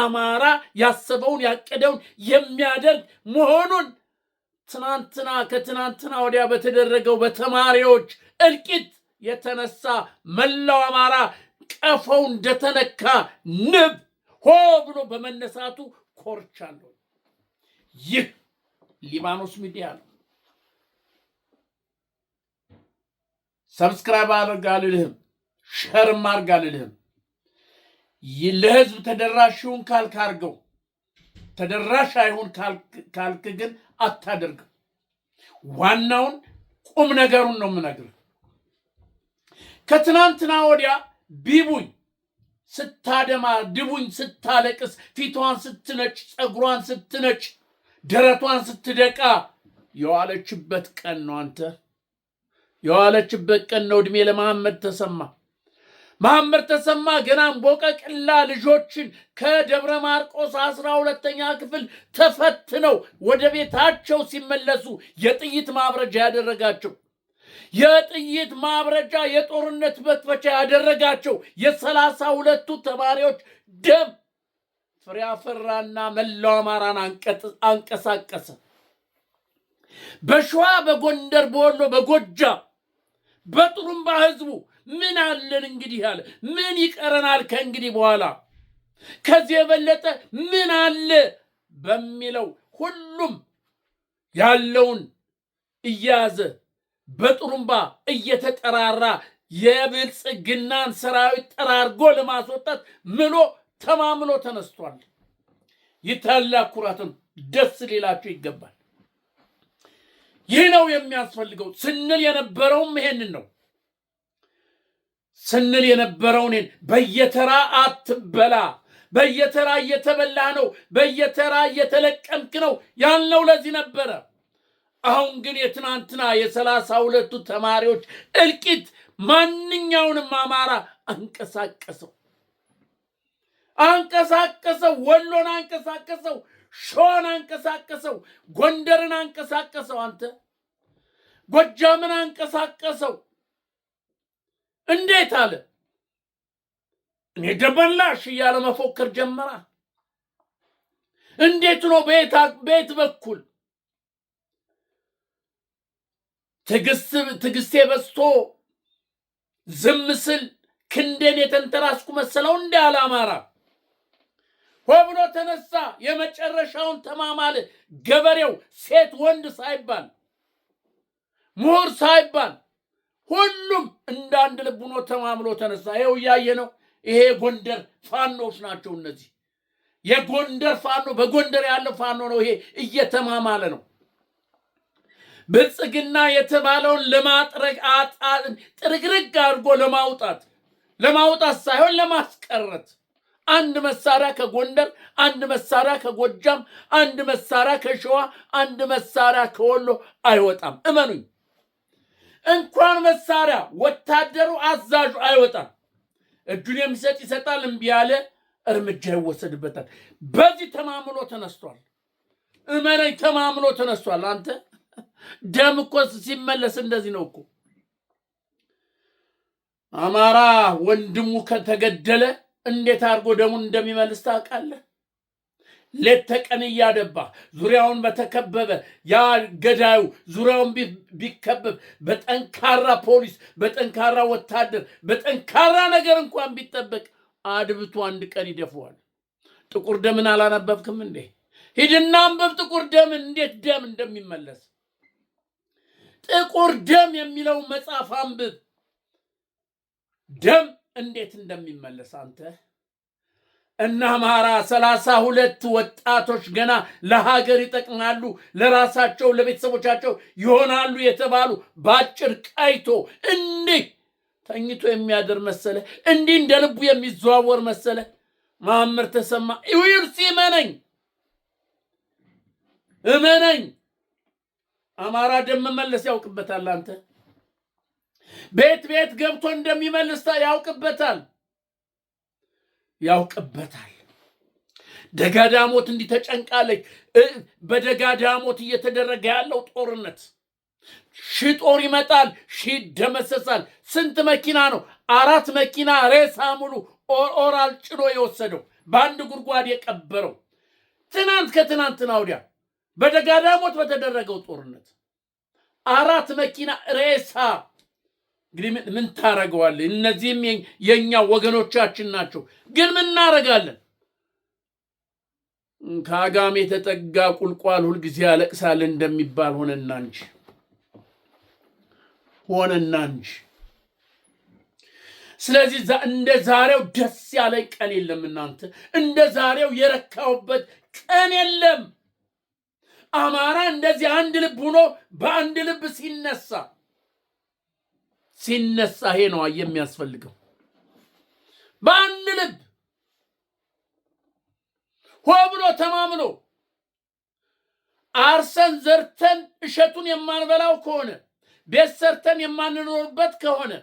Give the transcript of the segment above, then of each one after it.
ለአማራ ያሰበውን ያቀደውን የሚያደርግ መሆኑን ከትናንትና ወዲያ በተደረገው በተማሪዎች እልቂት የተነሳ መላው አማራ ቀፈው እንደተነካ ንብ ሆ ብሎ በመነሳቱ ኮርቻለሁ። ይህ ሊባኖስ ሚዲያ ነው። ሰብስክራይብ አድርግ አልልህም፣ ሸርም አድርግ አልልህም። ለህዝብ ተደራሽ ይሁን ካልክ አድርገው፣ ተደራሽ አይሁን ካልክ ግን አታደርግም። ዋናውን ቁም ነገሩን ነው የምነግርህ። ከትናንትና ወዲያ ቢቡኝ ስታደማ፣ ድቡኝ ስታለቅስ፣ ፊቷን ስትነጭ፣ ፀጉሯን ስትነጭ፣ ደረቷን ስትደቃ የዋለችበት ቀን ነው። አንተ የዋለችበት ቀን ነው። እድሜ ለመሐመድ ተሰማ። መሐመድ ተሰማ ገና ቦቀቅላ ልጆችን ከደብረ ማርቆስ 12ኛ ክፍል ተፈትነው ወደ ቤታቸው ሲመለሱ የጥይት ማብረጃ ያደረጋቸው፣ የጥይት ማብረጃ የጦርነት መክፈቻ ያደረጋቸው የ32ቱ ተማሪዎች ደም ፍሬ አፈራና መላው አማራን አንቀሳቀሰ። በሸዋ፣ በጎንደር፣ በወሎ፣ በጎጃም በጥሩምባ ህዝቡ ምን አለን እንግዲህ አለ። ምን ይቀረናል ከእንግዲህ በኋላ ከዚህ የበለጠ ምን አለ በሚለው ሁሉም ያለውን እያዘ በጥሩምባ እየተጠራራ የብልጽግናን ሰራዊት ጠራርጎ ለማስወጣት ምሎ ተማምሎ ተነስቷል። ይታላቅ ኩራትን ደስ ሊላችሁ ይገባል። ይህ ነው የሚያስፈልገው ስንል የነበረውም ይሄንን ነው ስንል የነበረውን በየተራ አትበላ፣ በየተራ እየተበላ ነው፣ በየተራ እየተለቀምክ ነው ያልነው ለዚህ ነበረ። አሁን ግን የትናንትና የ32ቱ ተማሪዎች እልቂት ማንኛውንም አማራ አንቀሳቀሰው፣ ወሎን አንቀሳቀሰው፣ ሸዋን አንቀሳቀሰው፣ ጎንደርን አንቀሳቀሰው፣ አንተ ጎጃምን አንቀሳቀሰው። እንዴት አለ? እኔ ደበላሽ እያለ መፎከር ጀመራ። እንዴት ነው? ቤት በኩል ትዕግስቴ በዝቶ ዝም ስል ክንዴን የተንተራስኩ መሰለው እንዳለ አማራ ብሎ ተነሳ። የመጨረሻውን ተማማለ። ገበሬው ሴት ወንድ ሳይባል፣ ምሁር ሳይባል ሁሉም እንዳንድ ልብ ሆኖ ተማምሎ ተነሳ። ይሄው እያየ ነው። ይሄ ጎንደር ፋኖች ናቸው እነዚህ። የጎንደር ፋኖ በጎንደር ያለው ፋኖ ነው። ይሄ እየተማማለ ነው። ብልጽግና የተባለውን ለማጥረግ ጥርግርግ አድርጎ ለማውጣት ሳይሆን ለማስቀረት አንድ መሳሪያ ከጎንደር፣ አንድ መሳሪያ ከጎጃም፣ አንድ መሳሪያ ከሸዋ፣ አንድ መሳሪያ ከወሎ አይወጣም። እመኑኝ። እንኳን መሳሪያ ወታደሩ አዛዡ አይወጣም። እጁን የሚሰጥ ይሰጣል፣ እምቢ ያለ እርምጃ ይወሰድበታል። በዚህ ተማምሎ ተነስቷል። እመነኝ፣ ተማምሎ ተነስቷል። አንተ ደም እኮ ሲመለስ እንደዚህ ነው እኮ። አማራ ወንድሙ ከተገደለ እንዴት አድርጎ ደሙን እንደሚመልስ ታውቃለህ? ሌት ተቀን እያደባ ዙሪያውን በተከበበ ያ ገዳዩ ዙሪያውን ቢከበብ በጠንካራ ፖሊስ፣ በጠንካራ ወታደር፣ በጠንካራ ነገር እንኳን ቢጠበቅ አድብቶ አንድ ቀን ይደፈዋል። ጥቁር ደምን አላነበብክም እንዴ? ሂድና አንብብ ጥቁር ደም እንዴት ደም እንደሚመለስ። ጥቁር ደም የሚለው መጽሐፍ አንብብ። ደም እንዴት እንደሚመለስ አንተ እና አማራ 32 ወጣቶች ገና ለሀገር ይጠቅማሉ፣ ለራሳቸው ለቤተሰቦቻቸው ይሆናሉ የተባሉ ባጭር ቀይቶ እንዲህ ተኝቶ የሚያደር መሰለ? እንዲህ እንደ ልቡ የሚዘዋወር መሰለ? መሐመድ ተሰማ ይውርስ እመነኝ አማራ ደም መመለስ ያውቅበታል። አንተ ቤት ገብቶ እንደሚመልስ ያውቅበታል። ደጋዳሞት እንዲህ ተጨንቃለች። በደጋዳሞት እየተደረገ ያለው ጦርነት ሺህ ጦር ይመጣል፣ ሺህ ይደመሰሳል። ስንት መኪና ነው? 4 መኪና ሬሳ ሙሉ ኦራል ጭኖ የወሰደው በአንድ ጉድጓድ የቀበረው ትናንት ከትናንትና ወዲያ በደጋዳሞት በተደረገው ጦርነት 4 መኪና ሬሳ። እንግዲህ ምን ታረጋዋለህ? እነዚህም የኛ ወገኖቻችን ናቸው። ግን ምን እናረጋለን? ከአጋም የተጠጋ ቁልቋል ሁልጊዜ ያለቅሳል እንደሚባል ሆነና እንጂ። ስለዚህ እንደ ዛሬው ደስ ያለኝ ቀን የለም እናንተ። እንደ ዛሬው የረካውበት ቀን የለም። አማራ እንደዚህ አንድ ልብ ሆኖ በአንድ ልብ ሲነሳ ይሄ ነው የሚያስፈልገው። በአንድ ልብ ሆ ብሎ ተማምኖ አርሰን ዘርተን እሸቱን የማንበላው ከሆነ ቤት ሰርተን የማንኖርበት ከሆነ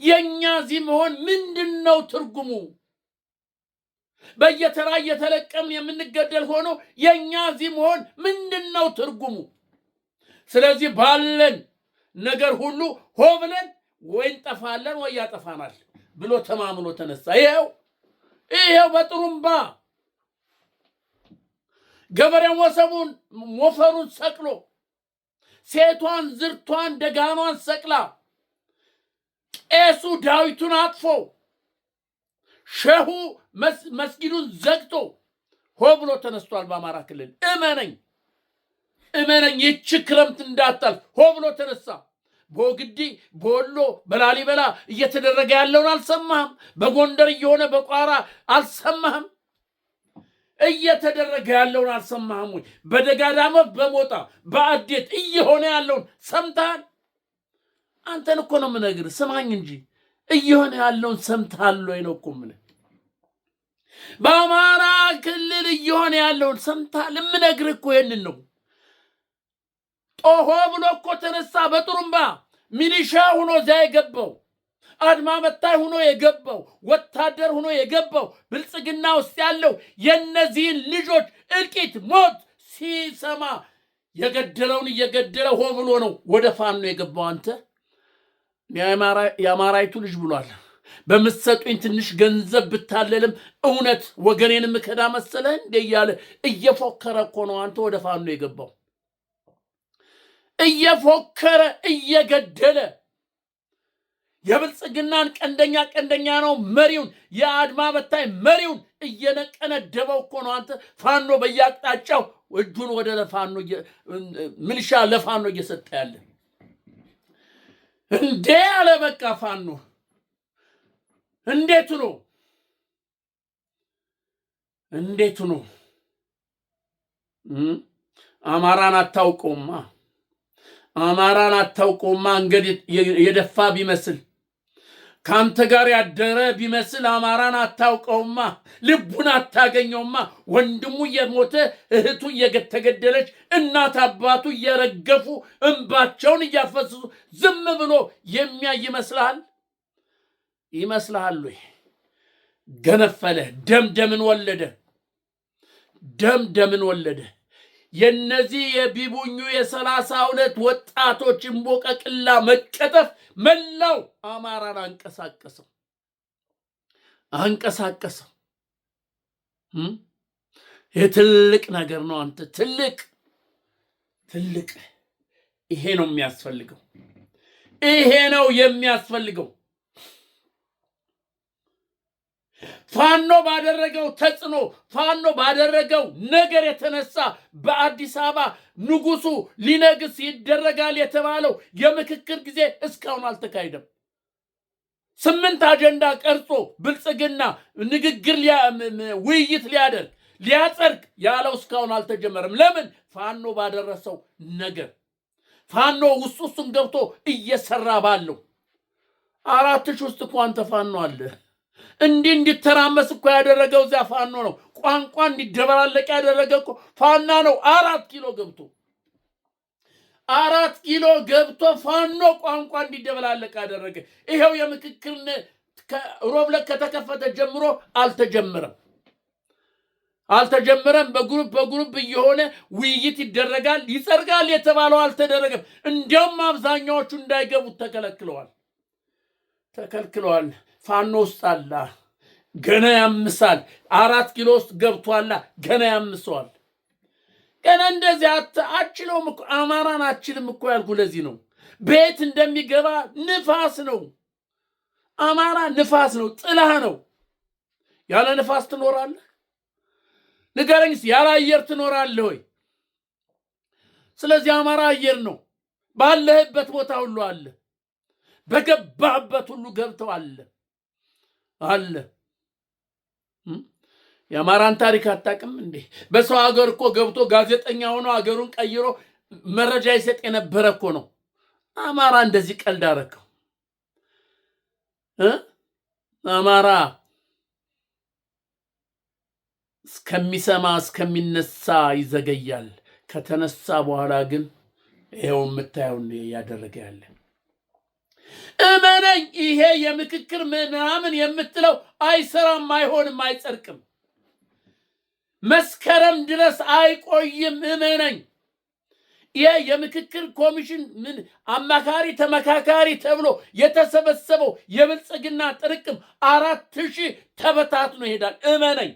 የኛ እዚህ መሆን ምንድነው ትርጉሙ? በየተራ እየተለቀምን የምንገደል ሆኖ የኛ እዚህ መሆን ምንድነው ትርጉሙ? ስለዚህ ባለን ነገር ሁሉ ሆ ብለን ወይ እንጠፋለን ወይ ያጠፋናል ብሎ ተማምኖ ተነሳ። ይሄው በጥሩምባ ገበሬው ወሰቡን ሞፈሩን ሰቅሎ ሴቷን ዝርቷን ደጋኗን ሰቅላ ቄሱ ዳዊቱን አጥፎ ሸሁ መስጊዱን ዘግቶ ሆ ብሎ ተነስቷል። በአማራ ክልል እመነኝ ይህች ክረምት እንዳታልፍ ሆ ብሎ ተነሳ። በወግዲ በወሎ በላሊበላ እየተደረገ ያለውን አልሰማህም? በጎንደር እየሆነ በቋራ አልሰማህም? እየተደረገ ያለውን አልሰማህም ወይ? በደጋዳሞት በሞጣ በአዴት እየሆነ ያለውን ሰምተሃል? አንተን እኮ ነው የምነግርህ፣ ስማኝ እንጂ እየሆነ ያለውን ሰምተሃል ወይ ነው እኮ የምልህ። በአማራ ክልል እየሆነ ያለውን ሰምተሃል? የምነግርህ እኮ ይህንን ነው። ጦሆ ብሎ እኮ ተነሳ። በጥሩምባ ሚሊሻ ሆኖ እዚያ የገባው አድማ በታይ ሆኖ የገባው ወታደር ሆኖ የገባው ብልጽግና ውስጥ ያለው የነዚህን ልጆች እልቂት ሞት ሲሰማ የገደለውን እየገደለ ሆ ብሎ ነው ወደ ፋኖ የገባው። አንተ የአማራይቱ ልጅ ብሏል። በምትሰጡኝ ትንሽ ገንዘብ ብታለልም እውነት ወገኔን ምከዳ መሰለህ እንደ እያለ እየፎከረ እኮ ነው አንተ ወደ ፋኖ የገባው። እየፎከረ እየገደለ የብልጽግናን ቀንደኛ ነው መሪውን የአድማ በታይ መሪውን እየነቀነደበው እኮ ነው አንተ ፋኖ በየአቅጣጫው እጁን ወደ ለፋኖ ምልሻ ለፋኖ እየሰጠ ያለ እንዴ አለ። በቃ ፋኖ እንዴት ነው አማራን አታውቀውማ እንግዲህ የደፋ ቢመስል ካንተ ጋር ያደረ ቢመስል አማራን አታውቀውማ፣ ልቡን አታገኘውማ። ወንድሙ እየሞተ እህቱ እየተገደለች እናት አባቱ እየረገፉ እንባቸውን እያፈሰሱ ዝም ብሎ የሚያይ ይመስልሃል ወይ? ገነፈለ፣ ደምደምን ወለደ። የነዚህ የቢቡኙ የ32 ወጣቶች እንቦቀቅላ መቀጠፍ መላው አማራን አንቀሳቀሰው። የትልቅ ነገር ነው አንተ ትልቅ ይሄ ነው የሚያስፈልገው። ፋኖ ባደረገው ተጽዕኖ ፋኖ ባደረገው ነገር የተነሳ በአዲስ አበባ ንጉሱ ሊነግስ ይደረጋል የተባለው የምክክር ጊዜ እስካሁን አልተካሄደም። 8 አጀንዳ ቀርጾ ብልጽግና ንግግር ውይይት ሊያጸድቅ ያለው እስካሁን አልተጀመረም። ለምን? ፋኖ ባደረሰው ነገር ፋኖ ውስጡን ገብቶ እየሰራ ባለው 4 ውስጥ እኮ አንተ ፋኖ አለ እንዲተራመስ እኮ ያደረገው እዚያ ፋኖ ነው። ቋንቋ እንዲደበላለቅ ያደረገ እኮ ፋና ነው። 4 ኪሎ ገብቶ ፋኖ ቋንቋ እንዲደበላለቅ ያደረገ። ይሄው የምክክር ሮብለት ከተከፈተ ጀምሮ አልተጀመረም። በግሩፕ እየሆነ ውይይት ይደረጋል፣ ይጸድቃል የተባለው አልተደረገም። እንዲያውም አብዛኛዎቹ እንዳይገቡት ተከልክለዋል። ፋኖ ውስጥ አለ ገና ያምሳል። 4 ኪሎ ውስጥ ገብቷላ ገና ያምሰዋል። ገና እንደዚህ አችለውም እኮ አማራን አችልም እኮ ያልኩ ለዚህ ነው። ቤት እንደሚገባ ንፋስ ነው። አማራ ንፋስ ነው፣ ጥላ ነው። ያለ ንፋስ ትኖራለህ? ንገረኝስ፣ ያለ አየር ትኖራለህ ወይ? ስለዚህ አማራ አየር ነው። ባለህበት ቦታ ሁሉ አለ፣ በገባህበት ሁሉ ገብተው አለ። የአማራን ታሪክ አታውቅም እንዴ? በሰው ሀገር እኮ ገብቶ ጋዜጠኛ ሆኖ ሀገሩን ቀይሮ መረጃ ይሰጥ የነበረ እኮ ነው። አማራ እንደዚህ ቀልድ አደረከው? አማራ እስከሚሰማ እስከሚነሳ ይዘገያል። ከተነሳ በኋላ ግን ይሄው የምታየውን ያደረገ ያለ። እመነኝ፣ ይሄ የምክክር ምናምን የምትለው አይሰራም፣ አይሆንም፣ አይጸድቅም። መስከረም ድረስ አይቆይም። እመነኝ። ይሄ የምክክር ኮሚሽን ምን አማካሪ ተመካካሪ ተብሎ የተሰበሰበው የብልጽግና ጥርቅም 4000 ተበታትኖ ይሄዳል። እመነኝ።